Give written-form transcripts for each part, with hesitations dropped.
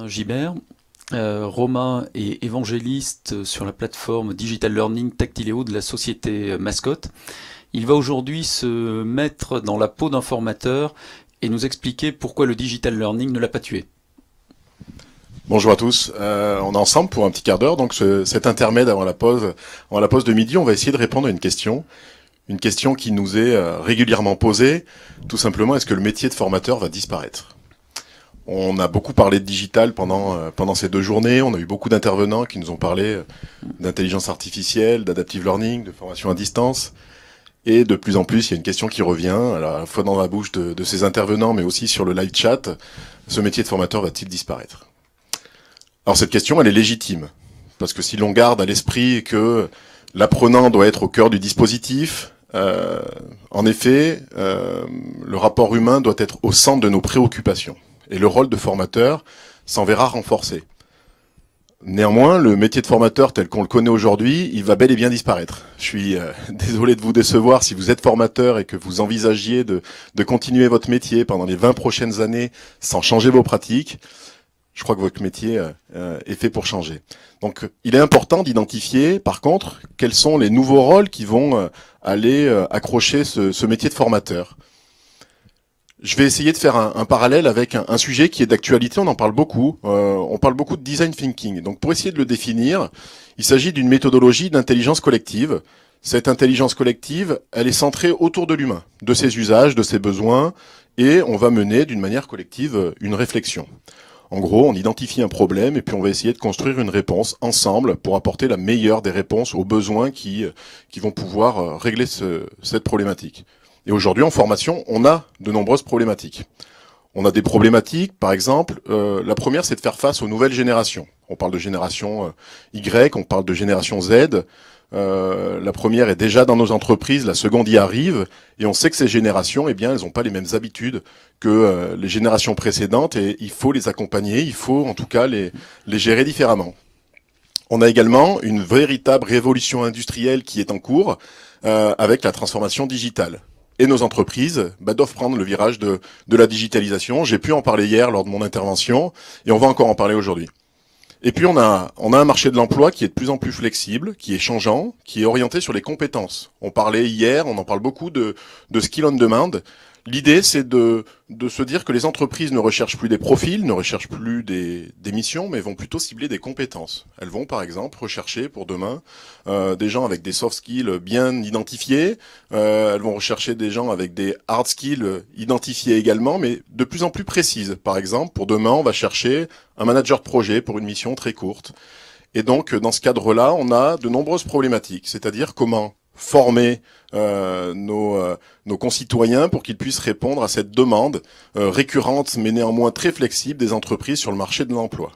Gibert, Romain est évangéliste sur la plateforme Digital Learning Tactiléo de la société Mascotte. Il va aujourd'hui se mettre dans la peau d'un formateur et nous expliquer pourquoi le Digital Learning ne l'a pas tué. Bonjour à tous, on est ensemble pour un petit quart d'heure, donc cet intermède avant la pause de midi, on va essayer de répondre à une question qui nous est régulièrement posée, tout simplement, est-ce que le métier de formateur va disparaître? On a beaucoup parlé de digital pendant ces 2 journées, on a eu beaucoup d'intervenants qui nous ont parlé d'intelligence artificielle, d'adaptive learning, de formation à distance, et de plus en plus, il y a une question qui revient, alors à la fois dans la bouche de ces intervenants, mais aussi sur le live chat, ce métier de formateur va-t-il disparaître? Alors cette question, elle est légitime, parce que si l'on garde à l'esprit que l'apprenant doit être au cœur du dispositif, en effet, le rapport humain doit être au centre de nos préoccupations, et le rôle de formateur s'en verra renforcé. Néanmoins, le métier de formateur tel qu'on le connaît aujourd'hui, il va bel et bien disparaître. Je suis désolé de vous décevoir si vous êtes formateur et que vous envisagiez de continuer votre métier pendant les 20 prochaines années sans changer vos pratiques. Je crois que votre métier est fait pour changer. Donc, il est important d'identifier, par contre, quels sont les nouveaux rôles qui vont aller accrocher ce métier de formateur. Je vais essayer de faire un parallèle avec un sujet qui est d'actualité, on en parle beaucoup. On parle beaucoup de design thinking. Donc, pour essayer de le définir, il s'agit d'une méthodologie d'intelligence collective. Cette intelligence collective, elle est centrée autour de l'humain, de ses usages, de ses besoins, et on va mener d'une manière collective une réflexion. En gros, on identifie un problème et puis on va essayer de construire une réponse ensemble pour apporter la meilleure des réponses aux besoins qui vont pouvoir régler cette problématique. Et aujourd'hui, en formation, on a de nombreuses problématiques. On a des problématiques, par exemple, la première, c'est de faire face aux nouvelles générations. On parle de génération Y, on parle de génération Z. La première est déjà dans nos entreprises, la seconde y arrive, et on sait que ces générations, eh bien, elles n'ont pas les mêmes habitudes que les générations précédentes, et il faut les accompagner, il faut en tout cas les gérer différemment. On a également une véritable révolution industrielle qui est en cours avec la transformation digitale. Et nos entreprises doivent prendre le virage de la digitalisation. J'ai pu en parler hier lors de mon intervention, et on va encore en parler aujourd'hui. Et puis on a un marché de l'emploi qui est de plus en plus flexible, qui est changeant, qui est orienté sur les compétences. On parlait hier, on en parle beaucoup de skill on demand. L'idée, c'est de se dire que les entreprises ne recherchent plus des profils, ne recherchent plus des missions, mais vont plutôt cibler des compétences. Elles vont, par exemple, rechercher pour demain des gens avec des soft skills bien identifiés. Elles vont rechercher des gens avec des hard skills identifiés également, mais de plus en plus précises. Par exemple, pour demain, on va chercher un manager de projet pour une mission très courte. Et donc, dans ce cadre-là, on a de nombreuses problématiques, c'est-à-dire comment former nos concitoyens pour qu'ils puissent répondre à cette demande récurrente mais néanmoins très flexible des entreprises sur le marché de l'emploi.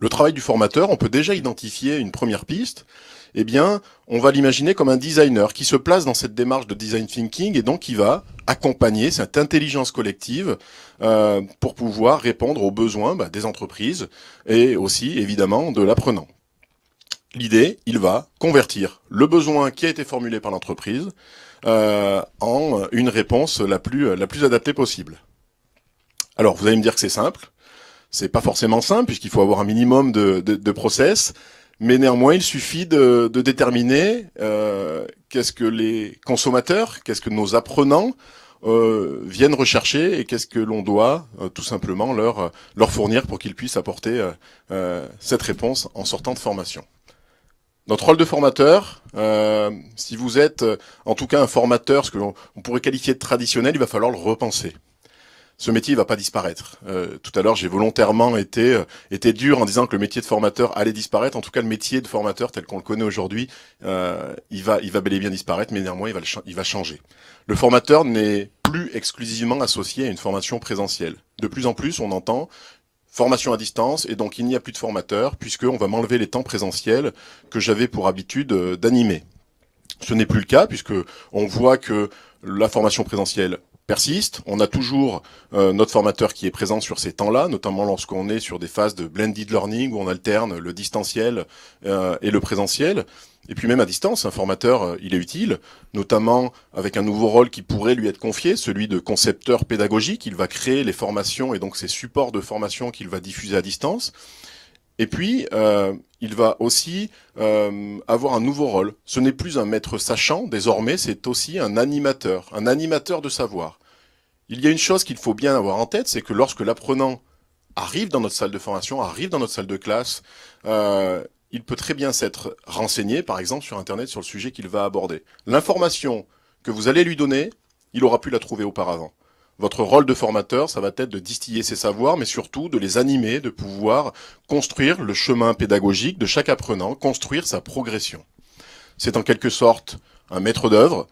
Le travail du formateur, on peut déjà identifier une première piste. Eh bien, on va l'imaginer comme un designer qui se place dans cette démarche de design thinking et donc qui va accompagner cette intelligence collective pour pouvoir répondre aux besoins des entreprises et aussi évidemment de l'apprenant. L'idée, il va convertir le besoin qui a été formulé par l'entreprise en une réponse la plus adaptée possible. Alors, vous allez me dire que c'est simple. C'est pas forcément simple puisqu'il faut avoir un minimum de process, mais néanmoins, il suffit de déterminer qu'est-ce que les consommateurs, qu'est-ce que nos apprenants viennent rechercher et qu'est-ce que l'on doit tout simplement leur fournir pour qu'ils puissent apporter cette réponse en sortant de formation. Notre rôle de formateur, si vous êtes en tout cas un formateur, ce que l'on pourrait qualifier de traditionnel, il va falloir le repenser. Ce métier ne va pas disparaître. Tout à l'heure, j'ai volontairement été dur en disant que le métier de formateur allait disparaître. En tout cas, le métier de formateur tel qu'on le connaît aujourd'hui, il va bel et bien disparaître, mais néanmoins, il va changer. Le formateur n'est plus exclusivement associé à une formation présentielle. De plus en plus, on entend formation à distance, et donc il n'y a plus de formateur, puisqu'on va m'enlever les temps présentiels que j'avais pour habitude d'animer. Ce n'est plus le cas, puisque on voit que la formation présentielle persiste. On a toujours notre formateur qui est présent sur ces temps-là, notamment lorsqu'on est sur des phases de blended learning où on alterne le distanciel et le présentiel. Et puis même à distance, un formateur, il est utile, notamment avec un nouveau rôle qui pourrait lui être confié, celui de concepteur pédagogique. Il va créer les formations et donc ces supports de formation qu'il va diffuser à distance. Et puis, il va aussi avoir un nouveau rôle. Ce n'est plus un maître sachant, désormais, c'est aussi un animateur de savoir. Il y a une chose qu'il faut bien avoir en tête, c'est que lorsque l'apprenant arrive dans notre salle de formation, arrive dans notre salle de classe, il peut très bien s'être renseigné, par exemple, sur Internet, sur le sujet qu'il va aborder. L'information que vous allez lui donner, il aura pu la trouver auparavant. Votre rôle de formateur, ça va être de distiller ses savoirs, mais surtout de les animer, de pouvoir construire le chemin pédagogique de chaque apprenant, construire sa progression. C'est en quelque sorte un maître d'œuvre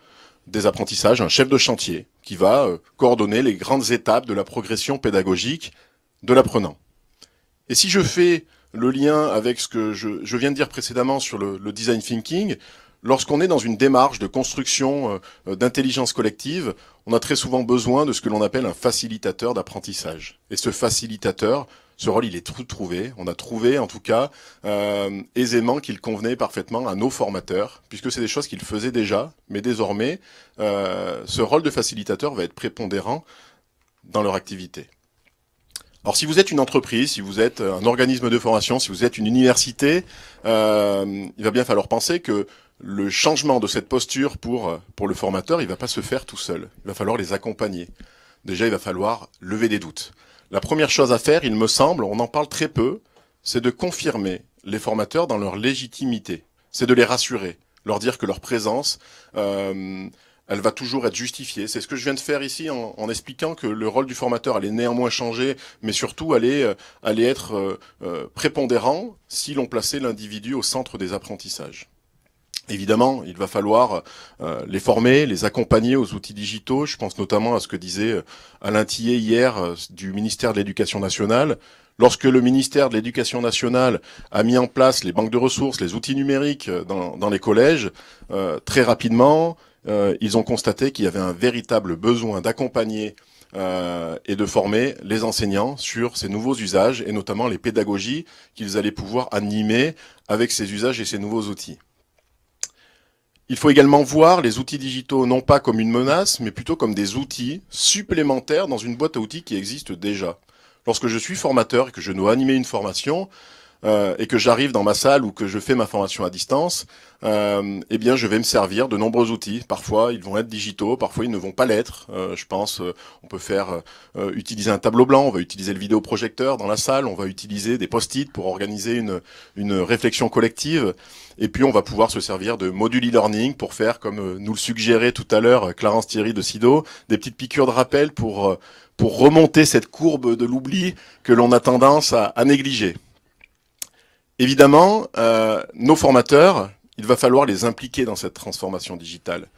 des apprentissages, un chef de chantier, qui va coordonner les grandes étapes de la progression pédagogique de l'apprenant. Et si je fais le lien avec ce que je viens de dire précédemment sur le design thinking, lorsqu'on est dans une démarche de construction d'intelligence collective, on a très souvent besoin de ce que l'on appelle un facilitateur d'apprentissage. Et ce facilitateur, ce rôle, il est tout trouvé. On a trouvé, en tout cas, aisément qu'il convenait parfaitement à nos formateurs, puisque c'est des choses qu'ils faisaient déjà, mais désormais, ce rôle de facilitateur va être prépondérant dans leur activité. Alors si vous êtes une entreprise, si vous êtes un organisme de formation, si vous êtes une université, il va bien falloir penser que le changement de cette posture pour le formateur, il va pas se faire tout seul. Il va falloir les accompagner. Déjà, il va falloir lever des doutes. La première chose à faire, il me semble, on en parle très peu, c'est de confirmer les formateurs dans leur légitimité. C'est de les rassurer, leur dire que leur présence, elle va toujours être justifiée. C'est ce que je viens de faire ici en expliquant que le rôle du formateur allait néanmoins changer, mais surtout allait être prépondérant si l'on plaçait l'individu au centre des apprentissages. Évidemment, il va falloir les former, les accompagner aux outils digitaux. Je pense notamment à ce que disait Alain Thillet hier du ministère de l'Éducation nationale. Lorsque le ministère de l'Éducation nationale a mis en place les banques de ressources, les outils numériques dans les collèges, très rapidement, ils ont constaté qu'il y avait un véritable besoin d'accompagner et de former les enseignants sur ces nouveaux usages et notamment les pédagogies qu'ils allaient pouvoir animer avec ces usages et ces nouveaux outils. Il faut également voir les outils digitaux non pas comme une menace, mais plutôt comme des outils supplémentaires dans une boîte à outils qui existe déjà. Lorsque je suis formateur et que je dois animer une formation, et que j'arrive dans ma salle ou que je fais ma formation à distance, eh bien je vais me servir de nombreux outils. Parfois ils vont être digitaux, parfois ils ne vont pas l'être. Je pense on peut faire utiliser un tableau blanc, on va utiliser le vidéoprojecteur dans la salle, on va utiliser des post-it pour organiser une réflexion collective. Et puis on va pouvoir se servir de module e-learning pour faire, comme nous le suggérait tout à l'heure Clarence Thierry de SIDO, des petites piqûres de rappel pour remonter cette courbe de l'oubli que l'on a tendance à négliger. Évidemment, nos formateurs, il va falloir les impliquer dans cette transformation digitale.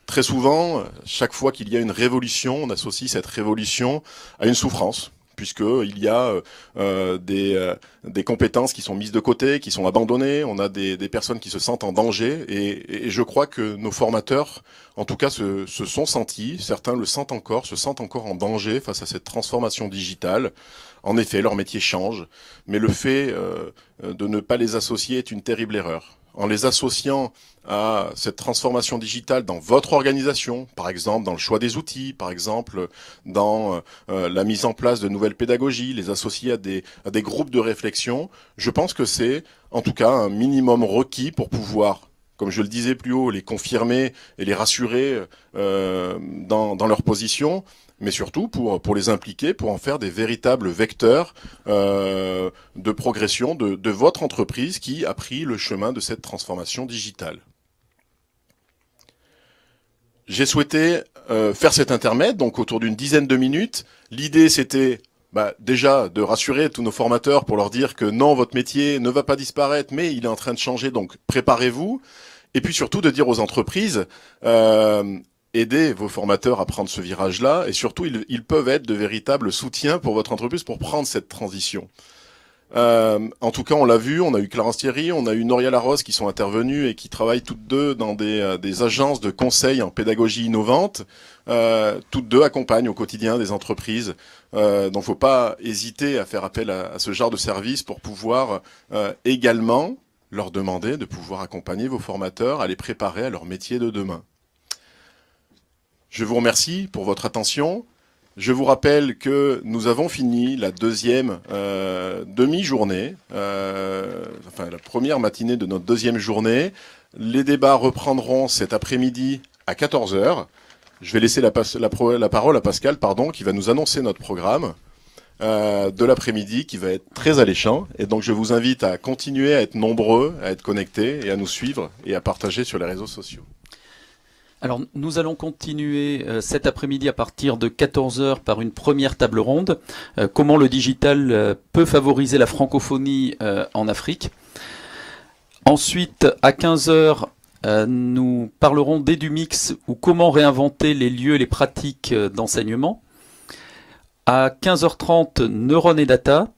Très souvent, chaque fois qu'il y a une révolution, on associe cette révolution à une souffrance, puisqu'il y a des compétences qui sont mises de côté, qui sont abandonnées, on a des personnes qui se sentent en danger, et je crois que nos formateurs, en tout cas, se sont sentis, certains le sentent encore, se sentent encore en danger face à cette transformation digitale. En effet, leur métier change, mais le fait de ne pas les associer est une terrible erreur. En les associant à cette transformation digitale dans votre organisation, par exemple dans le choix des outils, par exemple dans la mise en place de nouvelles pédagogies, les associer à des groupes de réflexion, je pense que c'est en tout cas un minimum requis pour pouvoir, comme je le disais plus haut, les confirmer et les rassurer dans leur position, mais surtout pour les impliquer, pour en faire des véritables vecteurs de progression de votre entreprise qui a pris le chemin de cette transformation digitale. J'ai souhaité faire cet intermède, donc autour d'une dizaine de minutes. L'idée, c'était déjà de rassurer tous nos formateurs pour leur dire que non, votre métier ne va pas disparaître, mais il est en train de changer, donc préparez-vous. Et puis surtout de dire aux entreprises, aidez vos formateurs à prendre ce virage-là, et surtout, ils peuvent être de véritables soutiens pour votre entreprise pour prendre cette transition. En tout cas, on l'a vu, on a eu Clarence Thierry, on a eu Noria Larose qui sont intervenues et qui travaillent toutes deux dans des agences de conseil en pédagogie innovante. Toutes deux accompagnent au quotidien des entreprises. Donc, faut pas hésiter à faire appel à ce genre de service pour pouvoir également leur demander de pouvoir accompagner vos formateurs à les préparer à leur métier de demain. Je vous remercie pour votre attention. Je vous rappelle que nous avons fini la deuxième demi-journée, enfin la première matinée de notre deuxième journée. Les débats reprendront cet après-midi à 14 heures. Je vais laisser la parole à Pascal, qui va nous annoncer notre programme de l'après-midi qui va être très alléchant. Et donc je vous invite à continuer à être nombreux, à être connectés et à nous suivre et à partager sur les réseaux sociaux. Alors, nous allons continuer cet après-midi à partir de 14 heures par une première table ronde. Comment le digital peut favoriser la francophonie en Afrique. Ensuite, à 15 heures, nous parlerons d'EduMix ou comment réinventer les lieux et les pratiques d'enseignement. À 15h30, Neuron et Data.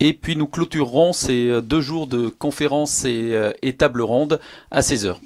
Et puis nous clôturerons ces 2 jours de conférences et tables rondes à 16 heures.